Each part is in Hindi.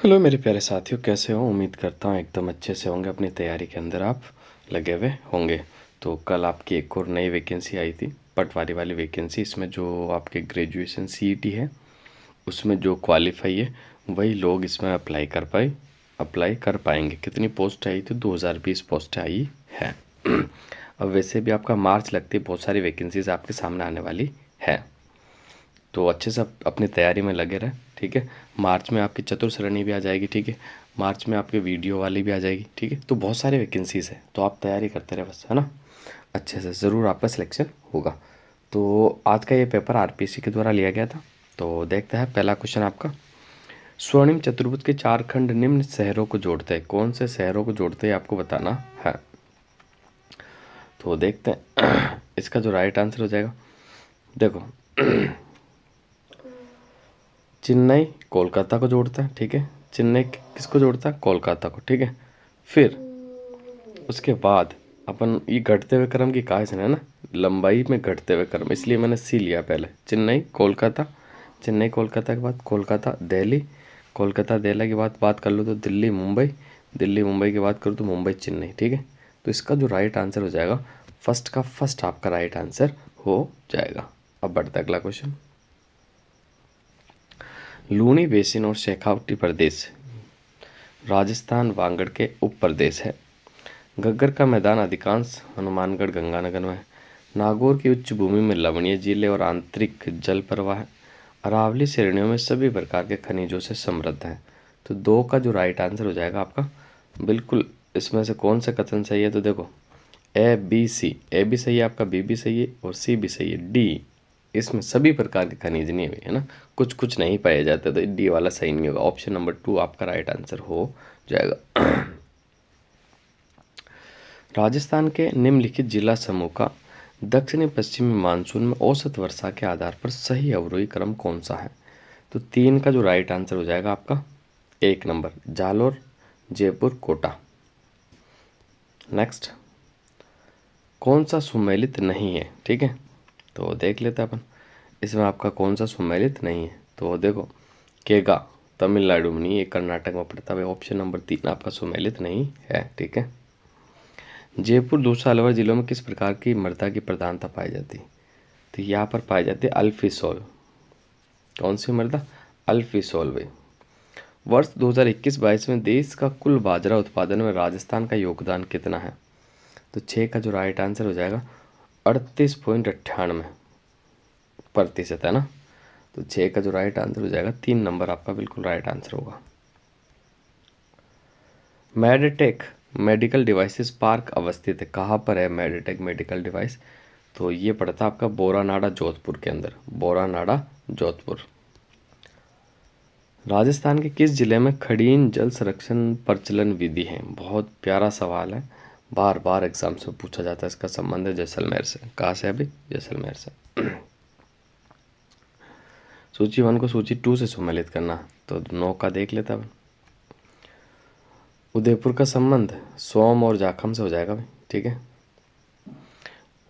हेलो मेरे प्यारे साथियों, कैसे हो? उम्मीद करता हूँ एकदम अच्छे से होंगे। अपनी तैयारी के अंदर आप लगे हुए होंगे। तो कल आपकी एक और नई वैकेंसी आई थी, पटवारी वाली वैकेंसी। इसमें जो आपके ग्रेजुएशन सीईटी है उसमें जो क्वालिफाई है वही लोग इसमें अप्लाई कर पाएंगे। कितनी पोस्ट आई थी? 2020 पोस्ट आई है। अब वैसे भी आपका मार्च लगती है, बहुत सारी वैकेंसीज आपके सामने आने वाली है। तो अच्छे से अपनी तैयारी में लगे रहें, ठीक है। मार्च में आपकी चतुर्श्रेणी भी आ जाएगी, ठीक है। मार्च में आपकी वीडियो वाली भी आ जाएगी, ठीक है। तो बहुत सारी वैकेंसीज़ है, तो आप तैयारी करते रहे बस, है ना। अच्छे से ज़रूर आपका सिलेक्शन होगा। तो आज का ये पेपर आरपीएससी के द्वारा लिया गया था। तो देखते हैं पहला क्वेश्चन आपका। स्वर्णिम चतुर्भुज के चार खंड निम्न शहरों को जोड़ते हैं। कौन से शहरों को जोड़ते हैं आपको बताना है। तो देखते हैं इसका जो राइट आंसर हो जाएगा, देखो चेन्नई कोलकाता को जोड़ता है, ठीक है। चेन्नई किसको जोड़ता है? कोलकाता को, ठीक है। फिर उसके बाद अपन ये घटते हुए क्रम की कहा है ना, लंबाई में घटते हुए क्रम, इसलिए मैंने सी लिया पहले। चेन्नई कोलकाता, चेन्नई कोलकाता के बाद कोलकाता दिल्ली, कोलकाता दिल्ली की बात कर लो तो दिल्ली मुंबई, दिल्ली मुंबई की बात करूँ तो मुंबई चेन्नई, ठीक है। तो इसका जो राइट आंसर हो जाएगा, फर्स्ट का फर्स्ट आपका राइट आंसर हो जाएगा। अब बढ़ता है अगला क्वेश्चन। लूनी बेसिन और शेखावटी प्रदेश राजस्थान वागड़ के उप प्रदेश है। घग्गर का मैदान अधिकांश हनुमानगढ़ गंगानगर में है। नागौर की उच्च भूमि में लवणीय झीलें और आंतरिक जल प्रवाह है। अरावली श्रेणियों में सभी प्रकार के खनिजों से समृद्ध है। तो दो का जो राइट आंसर हो जाएगा आपका, बिल्कुल इसमें से कौन सा कथन सही है? तो देखो ए बी सी, ए भी सही है आपका, बी भी सही है और सी भी सही है। डी, इसमें सभी प्रकार के खनिज नहीं हुए, है ना। कुछ कुछ नहीं पाए जाते, तो डी वाला सही नहीं होगा। ऑप्शन नंबर 2 आपका राइट आंसर हो जाएगा। राजस्थान के निम्नलिखित जिला समूह का दक्षिणी पश्चिमी मानसून में औसत वर्षा के आधार पर सही अवरोही क्रम कौन सा है? तो 3 का जो राइट आंसर हो जाएगा आपका, 1 नंबर जालोर, जयपुर, कोटा। नेक्स्ट, कौन सा सुमेलित नहीं है? ठीक है, तो देख लेते हैं अपन इसमें आपका कौन सा सुमेलित नहीं है। तो देखो केगा तमिलनाडु में नहीं, ये कर्नाटक में पड़ता है। ऑप्शन नंबर 3 आपका सुमेलित नहीं है, ठीक है। जयपुर, दूसा, अलवर जिलों में किस प्रकार की मृदा की प्रधानता पाई जाती है? तो यहाँ पर पाई जाती है अल्फिसोल। कौन सी मृदा? अल्फिसोल भाई। वर्ष 2021-22 में देश का कुल बाजरा उत्पादन में राजस्थान का योगदान कितना है? तो 6 का जो राइट आंसर हो जाएगा 38.98% है ना। तो 6 का जो राइट आंसर हो जाएगा, 3 नंबर आपका बिल्कुल राइट आंसर होगा। मेडटेक मेडिकल डिवाइसेस पार्क अवस्थित है, कहाँ पर है मेडटेक मेडिकल डिवाइस? तो ये पड़ता है आपका बोरानाड़ा जोधपुर के अंदर, बोरानाड़ा जोधपुर। राजस्थान के किस जिले में खड़ीन जल संरक्षण प्रचलन विधि है? बहुत प्यारा सवाल है, बार बार एग्जाम से पूछा जाता है। इसका संबंध है जैसलमेर से। कहाँ से? अभी जैसलमेर से। सूची 1 को सूची 2 से सम्मिलित करना, तो 9 का देख लेता है। उदयपुर का संबंध सोम और जाखम से हो जाएगा भाई, ठीक है।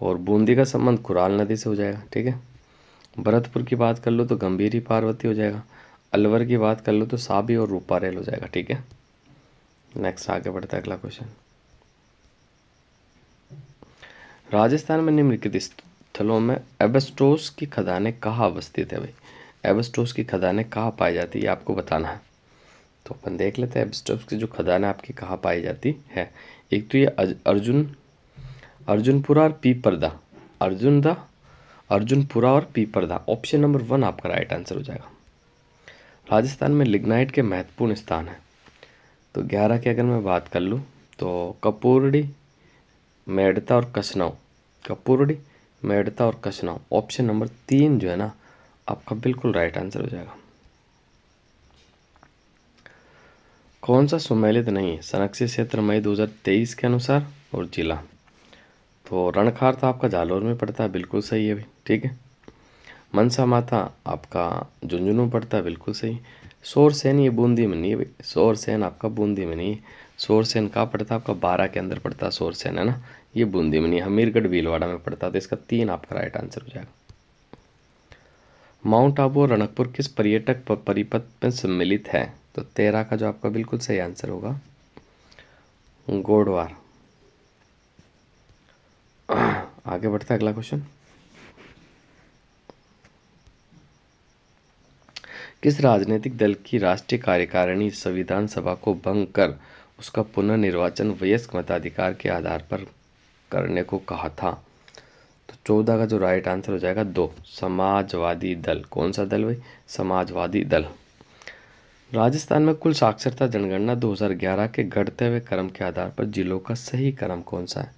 और बूंदी का संबंध कुराल नदी से हो जाएगा, ठीक है। भरतपुर की बात कर लो तो गंभीरी पार्वती हो जाएगा। अलवर की बात कर लो तो साबी और रूपारेल हो जाएगा, ठीक है। नेक्स्ट आगे बढ़ता है अगला क्वेश्चन। राजस्थान में निम्नलिखित स्थलों में एबेस्टोस की खदानें कहाँ अवस्थित है भाई? एबेस्टोस की खदानें कहाँ पाई जाती है आपको बताना है। तो अपन देख लेते हैं एबेस्टोस की जो खदानें आपकी कहाँ पाई जाती है। एक तो ये अर्जुनपुरा और पीपरदा, अर्जुनपुरा और पीपरदा। ऑप्शन नंबर 1 आपका राइट आंसर हो जाएगा। राजस्थान में लिग्नाइट के महत्वपूर्ण स्थान है, तो 11 की अगर मैं बात कर लूँ तो कपूरडी, मेड़ता और कसनौ, कपूरडी, मेड़ता और कसनौ। ऑप्शन नंबर 3 जो है ना आपका बिल्कुल राइट आंसर हो जाएगा। कौन सा सुमेलित नहीं है? संरक्षित क्षेत्र मई 2023 के अनुसार और जिला, तो रणखार तो आपका जालोर में पड़ता है, बिल्कुल सही है भाई, ठीक है। मनसा माता आपका झुंझुनू पड़ता है, बिल्कुल सही। शोरसेन ये बूंदी में नहीं है भाई, शोरसेन आपका बूंदी में नहीं है। शोरसेन कहाँ पड़ता है आपका? 12 के अंदर पड़ता है शोरसेन, है ना। ये बूंदी में नहीं, हमीरगढ़ भीलवाड़ा में पड़ता है। तो इसका 3 आपका राइट आंसर हो जाएगा। माउंट आबू और रणकपुर किस पर्यटक परिपथ में सम्मिलित है? तो 13 का जो आपका बिल्कुल सही आंसर होगा गोडवार। आगे बढ़ता है अगला क्वेश्चन। किस राजनीतिक दल की राष्ट्रीय कार्यकारिणी संविधान सभा को भंग कर उसका पुनर्निर्वाचन वयस्क मताधिकार के आधार पर करने को कहा था? तो 14 का जो राइट आंसर हो जाएगा 2, समाजवादी दल। कौन सा दल भाई? समाजवादी दल। राजस्थान में कुल साक्षरता जनगणना 2011 के घटते हुए क्रम के आधार पर जिलों का सही क्रम कौन सा है?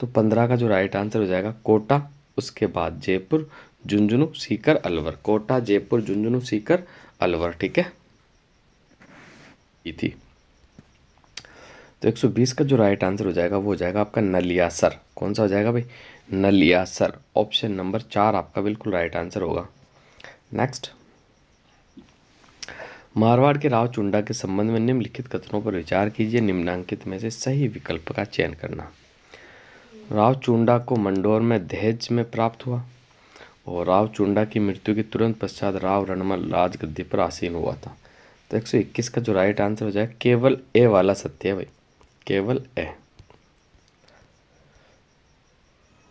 तो 15 का जो राइट आंसर हो जाएगा कोटा, उसके बाद जयपुर, झुंझुनू, सीकर, अलवर। कोटा, जयपुर, झुंझुनू, सीकर, अलवर। ठीक है, ये थी। तो 120 का जो राइट आंसर हो जाएगा वो हो जाएगा आपका नलियासर। कौन सा हो जाएगा भाई? नलियासर। ऑप्शन नंबर 4 आपका बिल्कुल राइट आंसर होगा। नेक्स्ट, मारवाड़ के राव चुंडा के संबंध में निम्नलिखित कथनों पर विचार कीजिए, निम्नांकित में से सही विकल्प का चयन करना। राव चुंडा को मंडोर में दहेज में प्राप्त हुआ और राव चुंडा की मृत्यु के तुरंत पश्चात राव रणमल राजगद्दी पर आसीन हुआ था। तो 121 का जो राइट आंसर हो जाएगा केवल ए वाला सत्य है भाई, केवल ए।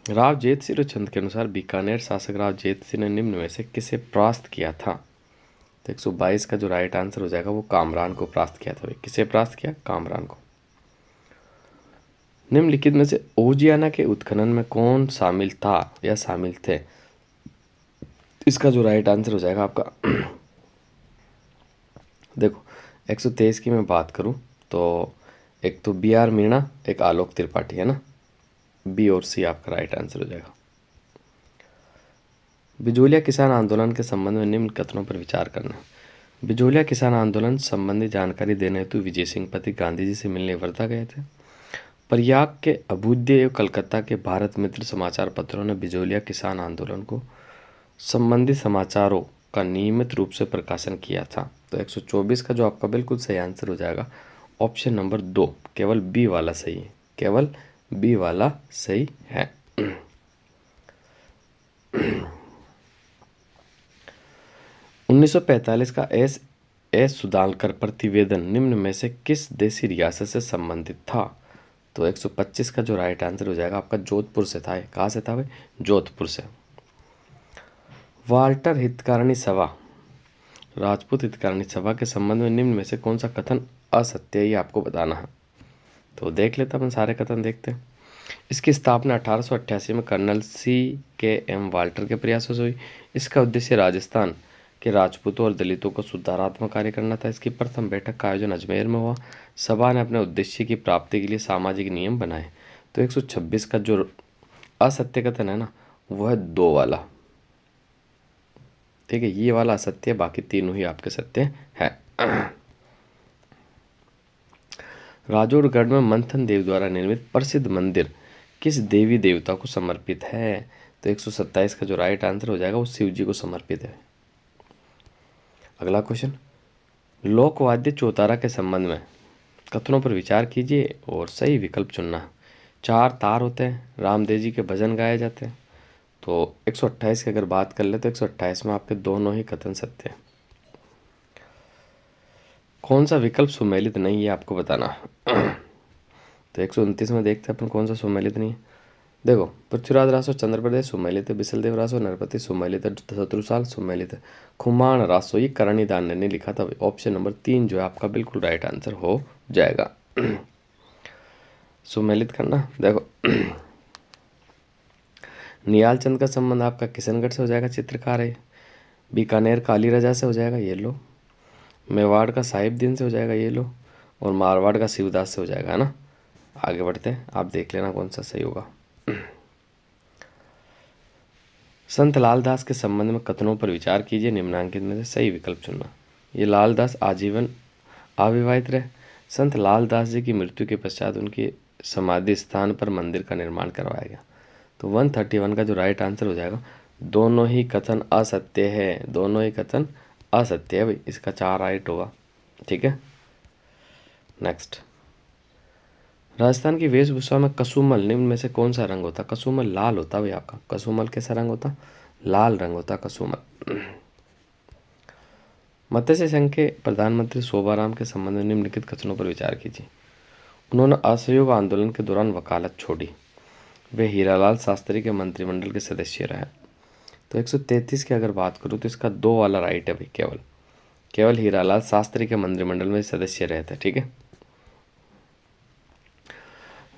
राव जेत सिंह चंद के अनुसार बीकानेर शासक राव जेत सिंह ने निम्न में से किसे परास्त किया था? तो 122 का जो राइट आंसर हो जाएगा वो कामरान को परास्त किया था भाई। किसे परास्त किया? कामरान को। निम्नलिखित में से ओजियाना के उत्खनन में कौन शामिल था या शामिल थे? इसका जो राइट आंसर हो जाएगा आपका देखो 123 की मैं बात करूं तो एक तो बी आर मीणा, एक आलोक त्रिपाठी, है ना। बी और सी आपका राइट आंसर हो जाएगा। बिजोलिया किसान आंदोलन के संबंध में निम्न कथनों पर विचार करना। बिजोलिया किसान आंदोलन संबंधी जानकारी देने हेतु विजय सिंह पति गांधी जी से मिलने वर्धा गए थे। प्रयाग के अभ्युदय एवं कलकत्ता के भारत मित्र समाचार पत्रों ने बिजोलिया किसान आंदोलन को संबंधी समाचारों का नियमित रूप से प्रकाशन किया था। तो 124 का जो आपका बिल्कुल सही आंसर हो जाएगा ऑप्शन नंबर 2, केवल बी वाला सही है, केवल बी वाला सही है। 1945 का एस सुधाकर प्रतिवेदन निम्न में से किस देशी रियासत से संबंधित था? तो 125 का जो राइट आंसर हो जाएगा आपका जोधपुर से था। कहाँ से था भाई? जोधपुर से। वाल्टर हितकारिणी सभा, राजपूत हितकारिणी सभा के संबंध में निम्न में से कौन सा कथन असत्य है, ये आपको बताना है। तो देख लेते अपन सारे कथन देखते हैं। इसकी स्थापना 1888 में कर्नल CKM वाल्टर के प्रयासों से हुई। इसका उद्देश्य राजस्थान के राजपूतों और दलितों को सुधारात्मक कार्य करना था। इसकी प्रथम बैठक का आयोजन अजमेर में हुआ। सभा ने अपने उद्देश्य की प्राप्ति के लिए सामाजिक नियम बनाए। तो 126 का जो असत्य कथन है ना वो है 2 वाला। ठीक है, ये वाला असत्य, बाकी तीनों ही आपके सत्य है। राजौरगढ़ में मंथन देव द्वारा निर्मित प्रसिद्ध मंदिर किस देवी देवता को समर्पित है? तो 127 का जो राइट आंसर हो जाएगा वो शिव जी को समर्पित है। अगला क्वेश्चन, लोकवाद्य चौतारा के संबंध में कथनों पर विचार कीजिए और सही विकल्प चुनना। 4 तार होते हैं, रामदेव जी के भजन गाए जाते हैं। तो 128 की अगर बात कर ले तो 128 में आपके दोनों ही कथन सत्य हैं। कौन सा विकल्प सुमेलित नहीं है आपको बताना। तो 129 में देखते हैं अपन कौन सा सुमेलित नहीं है। देखो, पृथ्वीराज रासो चंद्र प्रदेश सुमेलित है, बिसलदेव रासो नरपति सुमेलित है, शत्रुसाल सुमेलित है, खुमान रासो ये करणीदान ने लिखा था। ऑप्शन नंबर 3 जो है आपका बिल्कुल राइट आंसर हो जाएगा। सुमेलित करना। देखो निहाल चंद का संबंध आपका किशनगढ़ से हो जाएगा, चित्रकार है। बीकानेर काली रजा से हो जाएगा, ये लो। मेवाड़ का साहिबदीन से हो जाएगा, ये लो। और मारवाड़ का शिवदास से हो जाएगा, है ना। आगे बढ़ते हैं, आप देख लेना कौन सा सही होगा। संत लालदास के संबंध में कथनों पर विचार कीजिए, निम्नांकित में से सही विकल्प चुनना। ये लालदास आजीवन अविवाहित रहे। संत लालदास जी की मृत्यु के पश्चात उनकी समाधि स्थान पर मंदिर का निर्माण करवाया गया। तो 131 का जो राइट आंसर हो जाएगा, दोनों ही कथन असत्य है, दोनों ही कथन असत्य है भाई। इसका 4 राइट होगा। ठीक है, नेक्स्ट, राजस्थान की वेशभूषा में कसुमल निम्न में से कौन सा रंग होता? कसुमल लाल होता भाई आपका। कसुमल कैसा रंग होता? लाल रंग होता कुसुमत। मत्स्य संघ के प्रधानमंत्री शोभाराम के संबंध में निम्नलिखित कथनों पर विचार कीजिए। उन्होंने असहयोग आंदोलन के दौरान वकालत छोड़ी। वे हीरालाल शास्त्री के मंत्रिमंडल के सदस्य रहे। तो 133 की अगर बात करूँ तो इसका 2 वाला राइट है भाई, केवल हीरालाल शास्त्री के मंत्रिमंडल में सदस्य रहे थे। ठीक है।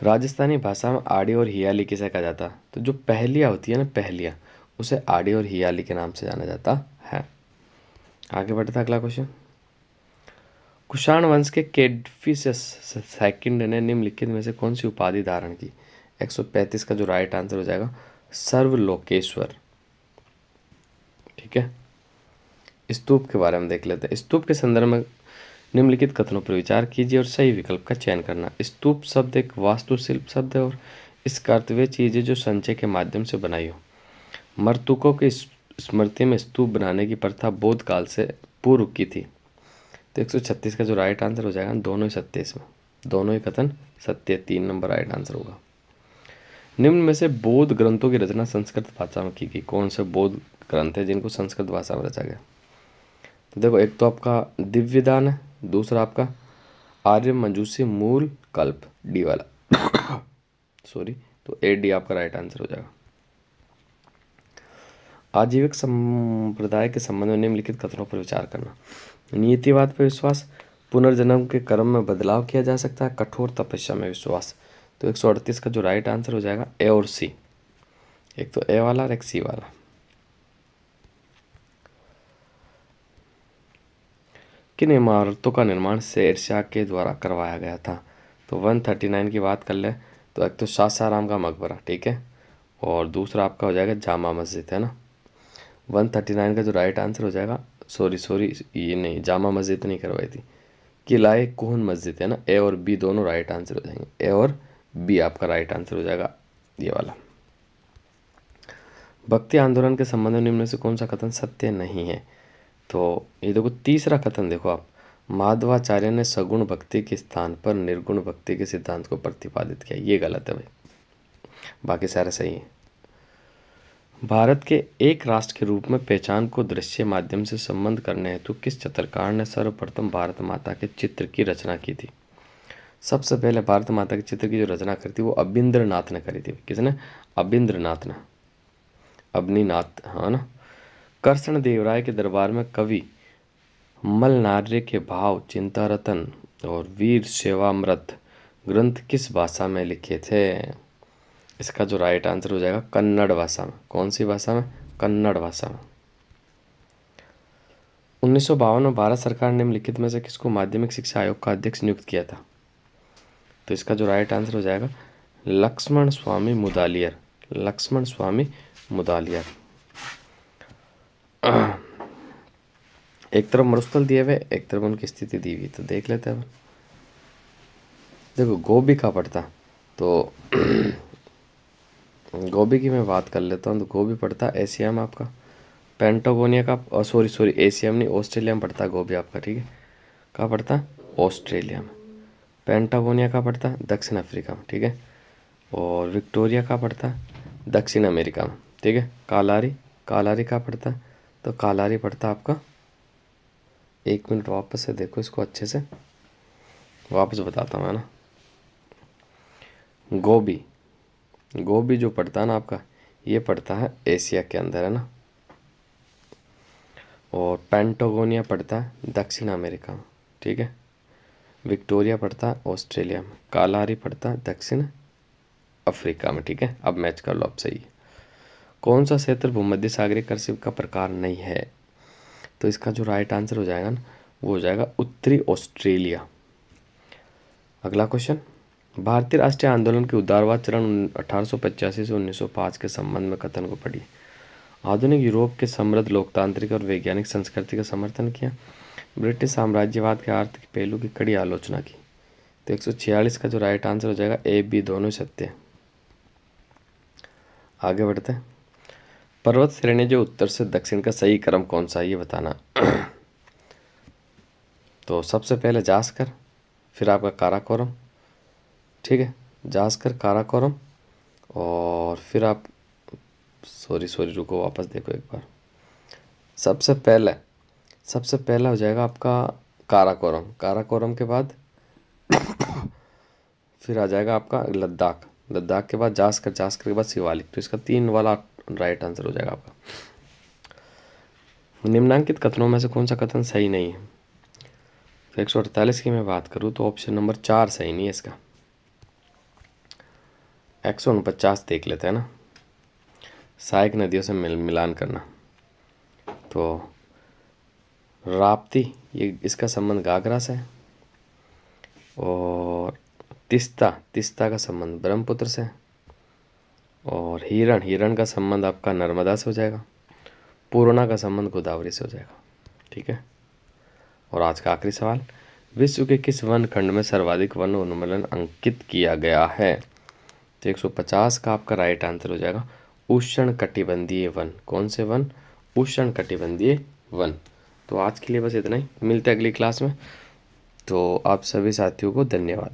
राजस्थानी भाषा में आड़ी और हियाली किसे कहा जाता है? तो जो पहलिया होती है ना, पहलिया, उसे आड़ी और हियाली के नाम से जाना जाता है। आगे बढ़ता अगला क्वेश्चन। कुषाण वंश के कैडफिसस सेकंड ने निम्नलिखित में से कौन सी उपाधि धारण की? 135 का जो राइट आंसर हो जाएगा सर्वलोकेश्वर। ठीक है। स्तूप के बारे में देख लेते हैं। स्तूप के संदर्भ में निम्नलिखित कथनों पर विचार कीजिए और सही विकल्प का चयन करना। स्तूप शब्द एक वास्तुशिल्प शब्द है और इसका अर्थ वे चीजें जो संचय के माध्यम से बनाई हो। मृतकों की स्मृति में स्तूप बनाने की प्रथा बौद्ध काल से पूर्व की थी। तो 136 का जो राइट आंसर हो जाएगा, दोनों ही सत्य, इसमें दोनों ही कथन सत्य, 3 नंबर राइट आंसर होगा। निम्न में से बौद्ध ग्रंथों की रचना संस्कृत भाषा में की गई। कौन से बौद्ध ग्रंथ है जिनको संस्कृत भाषा में रचा गया? तो देखो, एक तो आपका दिव्यदान है, दूसरा आपका आर्य मंजूषी मूल कल्प, डी वाला सॉरी, तो ए डी आपका राइट आंसर हो जाएगा। आजीविक संप्रदाय के संबंध में निम्नलिखित कथनों पर विचार करना। नियतिवाद पर विश्वास, पुनर्जन्म के कर्म में बदलाव किया जा सकता है, कठोर तपस्या में विश्वास। तो 138 का जो राइट आंसर हो जाएगा ए और सी, एक तो ए वाला और एक सी वाला। किन इमारतों का निर्माण शेरशाह के द्वारा करवाया गया था? तो 139 की बात कर ले तो एक तो सासाराम का मकबरा, ठीक है, और दूसरा आपका हो जाएगा जामा मस्जिद, है ना। 139 का जो राइट आंसर हो जाएगा, सॉरी ये नहीं, जामा मस्जिद नहीं करवाई थी, किलाए कोहन मस्जिद, है ना। ए और बी दोनों राइट आंसर हो जाएंगे, ए और बी आपका राइट आंसर हो जाएगा ये वाला। भक्ति आंदोलन के संबंध में निम्न में से कौन सा कथन सत्य नहीं है? तो ये देखो, तीसरा कथन देखो आप, माधवाचार्य ने सगुण भक्ति के स्थान पर निर्गुण भक्ति के सिद्धांत को प्रतिपादित किया, ये गलत है भाई, बाकी सारे सही है। भारत के एक राष्ट्र के रूप में पहचान को दृश्य माध्यम से संबंध करने हेतु किस चित्रकार ने सर्वप्रथम भारत माता के चित्र की रचना की थी? सबसे पहले भारत माता के चित्र की जो रचना करी थी वो अबिंद्रनाथ ने करी थी। किसने? अबिंद्रनाथ ने, अबनीनाथ, हाँ ना। कृष्ण देवराय के दरबार में कवि मलनार्य के भाव, चिंतारतन और वीर सेवामृत ग्रंथ किस भाषा में लिखे थे? इसका जो राइट आंसर हो जाएगा कन्नड़ भाषा में। कौन सी भाषा में? कन्नड़ भाषा में। 1952 में भारत सरकार ने निम्नलिखित में से किसको माध्यमिक शिक्षा आयोग का अध्यक्ष नियुक्त किया था? तो इसका जो राइट आंसर हो जाएगा लक्ष्मण स्वामी मुदालियर, लक्ष्मण स्वामी मुदालियर। एक तरफ मरुस्थल दिए हुए, एक तरफ उनकी स्थिति दी हुई, तो देख लेते हैं। देखो, गोभी का पड़ता, तो गोभी की मैं बात कर लेता हूँ। तो गोभी पड़ता है एशिया में आपका, पेंटागोनिया का, सॉरी एशिया में नहीं, ऑस्ट्रेलिया में पड़ता है गोभी आपका, ठीक है। कहाँ पड़ता है? ऑस्ट्रेलिया में। पेंटागोनिया का पड़ता है दक्षिण अफ्रीका में, ठीक है। और विक्टोरिया का पड़ता है दक्षिण अमेरिका में, ठीक है। कालारी का पड़ता है, तो कालारी पड़ता है आपका, एक मिनट वापस से देखो इसको अच्छे से, वापस बताता हूँ, है ना। गोभी जो पड़ता है ना आपका, ये पड़ता है एशिया के अंदर, है ना। और पेंटागोनिया पड़ता है दक्षिण अमेरिका में, ठीक है। विक्टोरिया पड़ता है ऑस्ट्रेलिया में, कालारी पड़ता है दक्षिण अफ्रीका में, ठीक है। अब मैच कर लो, अब सही है। कौन सा क्षेत्र भूमध्य सागरीय कृषि का प्रकार नहीं है? तो इसका जो राइट आंसर हो जाएगा ना, वो हो जाएगा उत्तरी ऑस्ट्रेलिया। अगला क्वेश्चन, भारतीय राष्ट्रीय आंदोलन के उदारवाद चरण 1885 से 1905 के संबंध में कथन को पढ़िए। आधुनिक यूरोप के समृद्ध लोकतांत्रिक और वैज्ञानिक संस्कृति का समर्थन किया, ब्रिटिश साम्राज्यवाद के आर्थिक पहलू की कड़ी आलोचना की। तो 146 का जो राइट आंसर हो जाएगा ए बी दोनों सत्य है। आगे बढ़ते हैं। पर्वत श्रेणी जो उत्तर से दक्षिण का सही क्रम कौन सा है ये बताना। तो सबसे पहले जास्कर, फिर आपका काराकोरम, ठीक है, जास्कर काराकोरम, और फिर आप सॉरी रुको, वापस देखो एक बार। सबसे पहला हो जाएगा आपका काराकोरम। काराकोरम के बाद फिर आ जाएगा आपका लद्दाख। लद्दाख के बाद जास्कर। जास्कर के बाद शिवालिक। तो इसका 3 वाला राइट आंसर हो जाएगा आपका। निम्नांकित कथनों में से कौन सा कथन सही नहीं है? तो 148 की मैं बात करूँ तो ऑप्शन नंबर 4 सही नहीं है इसका। 149 देख लेते हैं ना। सहायक नदियों से मिलान करना। तो राप्ती, ये इसका संबंध घाघरा से है। और तिस्ता का संबंध ब्रह्मपुत्र से। और हिरण का संबंध आपका नर्मदा से हो जाएगा। पूर्णा का संबंध गोदावरी से हो जाएगा। ठीक है। और आज का आखिरी सवाल, विश्व के किस वन खंड में सर्वाधिक वन उन्मूलन अंकित किया गया है? तो 150 का आपका राइट आंसर हो जाएगा उष्णकटिबंधीय वन। कौन से वन? उष्णकटिबंधीय वन। तो आज के लिए बस इतना ही, मिलते हैं अगली क्लास में। तो आप सभी साथियों को धन्यवाद।